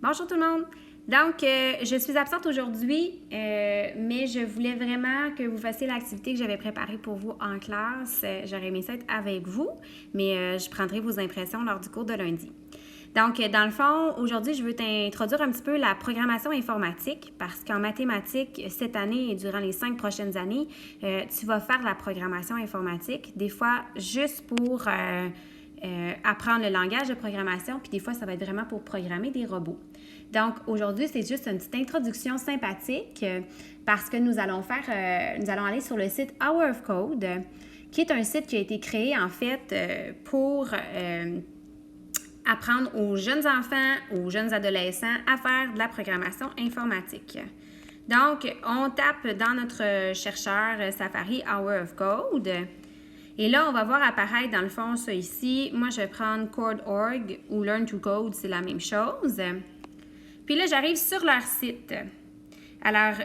Bonjour tout le monde! Donc, je suis absente aujourd'hui, mais je voulais vraiment que vous fassiez l'activité que j'avais préparée pour vous en classe. J'aurais aimé ça être avec vous, mais je prendrai vos impressions lors du cours de lundi. Donc, dans le fond, aujourd'hui, je veux t'introduire un petit peu la programmation informatique parce qu'en mathématiques, cette année et durant les 5 prochaines années, tu vas faire la programmation informatique, des fois juste pour apprendre le langage de programmation, puis des fois, ça va être vraiment pour programmer des robots. Donc, aujourd'hui, c'est juste une petite introduction sympathique parce que nous allons aller sur le site Hour of Code, qui est un site qui a été créé, en fait, pour apprendre aux jeunes enfants, aux jeunes adolescents à faire de la programmation informatique. Donc, on tape dans notre chercheur Safari Hour of Code. Et là, on va voir apparaître dans le fond ça ici. Moi, je vais prendre Code.org ou Learn to Code, c'est la même chose. Puis là, j'arrive sur leur site. Alors,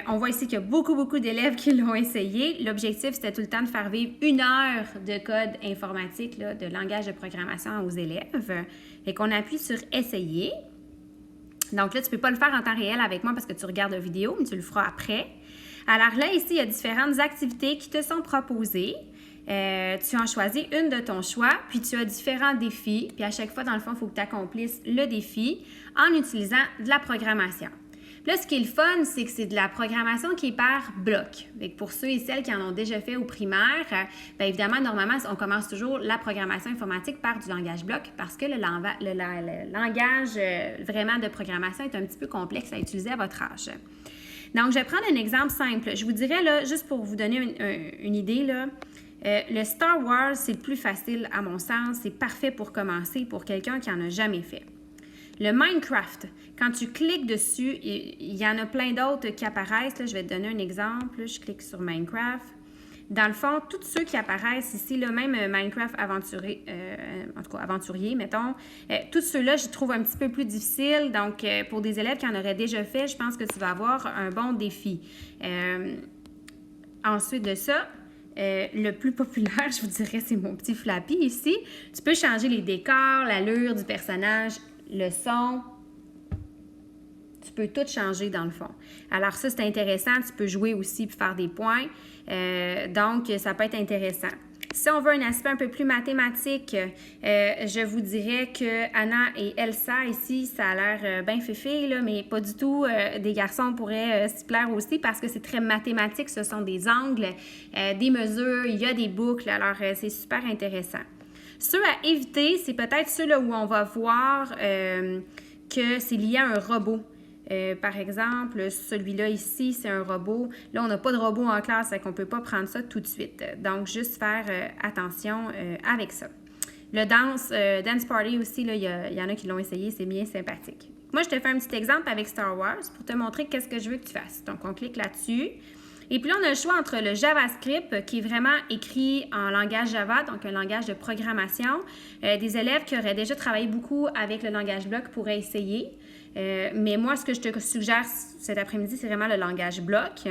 on voit ici qu'il y a beaucoup d'élèves qui l'ont essayé. L'objectif, c'était tout le temps de faire vivre 1 heure de code informatique, là, de langage de programmation aux élèves. Et qu'on appuie sur « Essayer ». Donc là, tu ne peux pas le faire en temps réel avec moi parce que tu regardes la vidéo, mais tu le feras après. Alors là, ici, il y a différentes activités qui te sont proposées. Tu en choisis une de ton choix, puis tu as différents défis. Puis à chaque fois, dans le fond, il faut que tu accomplisses le défi en utilisant de la programmation. Là, ce qui est le fun, c'est que c'est de la programmation qui est par bloc. Pour ceux et celles qui en ont déjà fait au primaire, bien évidemment, normalement, on commence toujours la programmation informatique par du langage bloc parce que le langage vraiment de programmation est un petit peu complexe à utiliser à votre âge. Donc, je vais prendre un exemple simple. Je vous dirais, là, juste pour vous donner une idée, là, le Star Wars, c'est le plus facile à mon sens. C'est parfait pour commencer pour quelqu'un qui n'en a jamais fait. Le Minecraft, quand tu cliques dessus, il y en a plein d'autres qui apparaissent. Là, je vais te donner un exemple. Là, je clique sur Minecraft. Dans le fond, tous ceux qui apparaissent ici, là, même Minecraft aventurier, mettons, tous ceux-là, je trouve un petit peu plus difficile. Donc, pour des élèves qui en auraient déjà fait, je pense que tu vas avoir un bon défi. Ensuite de ça, le plus populaire, je vous dirais, c'est mon petit Flappy ici. Tu peux changer les décors, l'allure du personnage, le son. Tu peux tout changer dans le fond. Alors ça, c'est intéressant. Tu peux jouer aussi et faire des points. Donc, ça peut être intéressant. Si on veut un aspect un peu plus mathématique, je vous dirais que Anna et Elsa, ici, ça a l'air bien féfé, là, mais pas du tout. Des garçons pourraient s'y plaire aussi parce que c'est très mathématique. Ce sont des angles, des mesures, il y a des boucles. Alors, c'est super intéressant. Ceux à éviter, c'est peut-être ceux-là où on va voir que c'est lié à un robot. Par exemple, celui-là ici, c'est un robot. Là, on n'a pas de robot en classe, donc on ne peut pas prendre ça tout de suite. Donc, juste faire attention avec ça. Le Dance Party aussi, là, il y en a qui l'ont essayé, c'est bien sympathique. Moi, je te fais un petit exemple avec Star Wars pour te montrer qu'est-ce que je veux que tu fasses. Donc, on clique là-dessus. Et puis là, on a le choix entre le JavaScript, qui est vraiment écrit en langage Java, donc un langage de programmation. Des élèves qui auraient déjà travaillé beaucoup avec le langage bloc pourraient essayer. Mais moi, ce que je te suggère cet après-midi, c'est vraiment le langage bloc.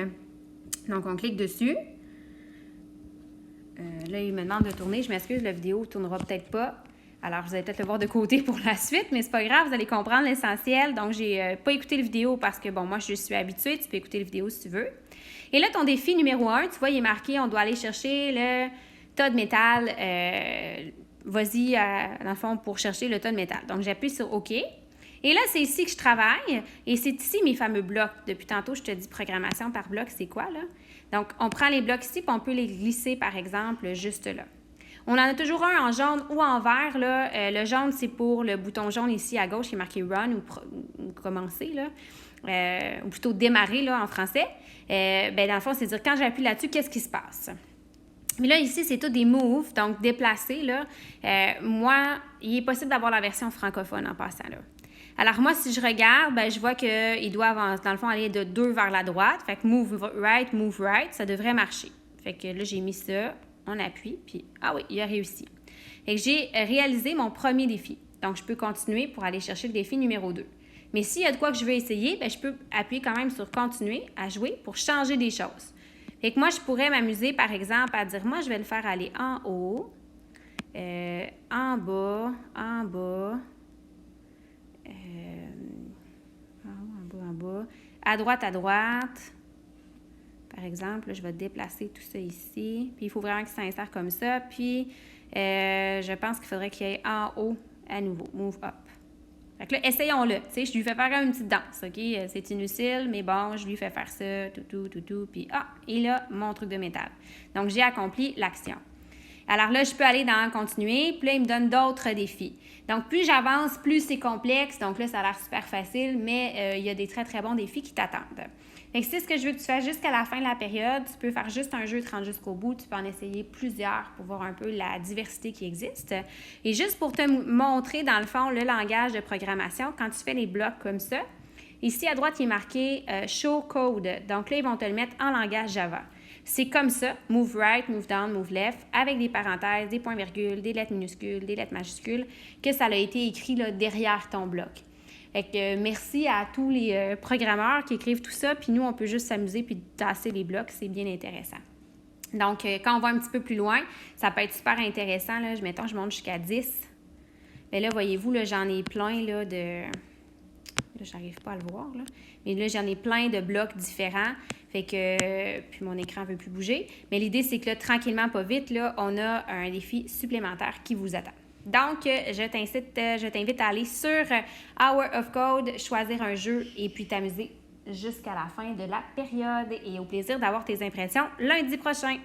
Donc, on clique dessus. Là, il me demande de tourner. Je m'excuse, la vidéo ne tournera peut-être pas. Alors, vous allez peut-être le voir de côté pour la suite, mais c'est pas grave, vous allez comprendre l'essentiel. Donc, j'ai pas écouté la vidéo parce que, bon, moi, je suis habituée. Tu peux écouter la vidéo si tu veux. Et là, ton défi numéro 1, tu vois, il est marqué, on doit aller chercher le tas de métal. Vas-y, dans le fond, pour chercher le tas de métal. Donc, j'appuie sur OK. Et là, c'est ici que je travaille. Et c'est ici mes fameux blocs. Depuis tantôt, je te dis programmation par bloc, c'est quoi, là? Donc, on prend les blocs ici, puis on peut les glisser, par exemple, juste là. On en a toujours un en jaune ou en vert, là. Le jaune, c'est pour le bouton jaune ici à gauche qui est marqué « Run » ou « Commencer », là. Ou plutôt « Démarrer », là, en français. Dans le fond, c'est dire quand j'appuie là-dessus, qu'est-ce qui se passe? Mais là, ici, c'est tout des moves, donc déplacer, là. Moi, il est possible d'avoir la version francophone en passant, là. Alors, moi, si je regarde, je vois qu'il doit, dans le fond, aller de 2 vers la droite. Fait que move right, ça devrait marcher. Fait que là, j'ai mis ça, on appuie, puis ah oui, il a réussi. Fait que j'ai réalisé mon premier défi. Donc, je peux continuer pour aller chercher le défi numéro 2. Mais s'il y a de quoi que je veux essayer, je peux appuyer quand même sur « Continuer » à jouer pour changer des choses. Fait que moi, je pourrais m'amuser, par exemple, à dire « Moi, je vais le faire aller en haut, en bas, à droite. Par exemple, là, je vais déplacer tout ça ici. Puis, il faut vraiment que ça s'insère comme ça. Puis, je pense qu'il faudrait qu'il y ait en haut à nouveau. Move up. Fait que là, essayons-le. Tu sais, je lui fais faire une petite danse, OK? C'est inutile, mais bon, je lui fais faire ça, tout. Puis, et là, mon truc de métal. Donc, j'ai accompli l'action. Alors là, je peux aller dans « Continuer », puis là, il me donne d'autres défis. Donc, plus j'avance, plus c'est complexe. Donc là, ça a l'air super facile, mais il y a des très, très bons défis qui t'attendent. Fait que c'est ce que je veux que tu fasses jusqu'à la fin de la période. Tu peux faire juste un jeu, te rendre jusqu'au bout. Tu peux en essayer plusieurs pour voir un peu la diversité qui existe. Et juste pour te montrer, dans le fond, le langage de programmation, quand tu fais les blocs comme ça, ici à droite, il est marqué « Show Code ». Donc là, ils vont te le mettre en langage Java. C'est comme ça, move right, move down, move left, avec des parenthèses, des points-virgules, des lettres minuscules, des lettres majuscules, que ça a été écrit là, derrière ton bloc. Fait que merci à tous les programmeurs qui écrivent tout ça, puis nous, on peut juste s'amuser puis tasser les blocs, c'est bien intéressant. Donc, quand on va un petit peu plus loin, ça peut être super intéressant. Là, mettons, je monte jusqu'à 10. Mais là, voyez-vous, là, j'en ai plein là, de... Là, j'arrive pas à le voir, là. Mais là, j'en ai plein de blocs différents. Fait que, puis mon écran ne veut plus bouger. Mais l'idée, c'est que là, tranquillement, pas vite, là, on a un défi supplémentaire qui vous attend. Donc, je t'invite à aller sur Hour of Code, choisir un jeu et puis t'amuser jusqu'à la fin de la période. Et au plaisir d'avoir tes impressions lundi prochain.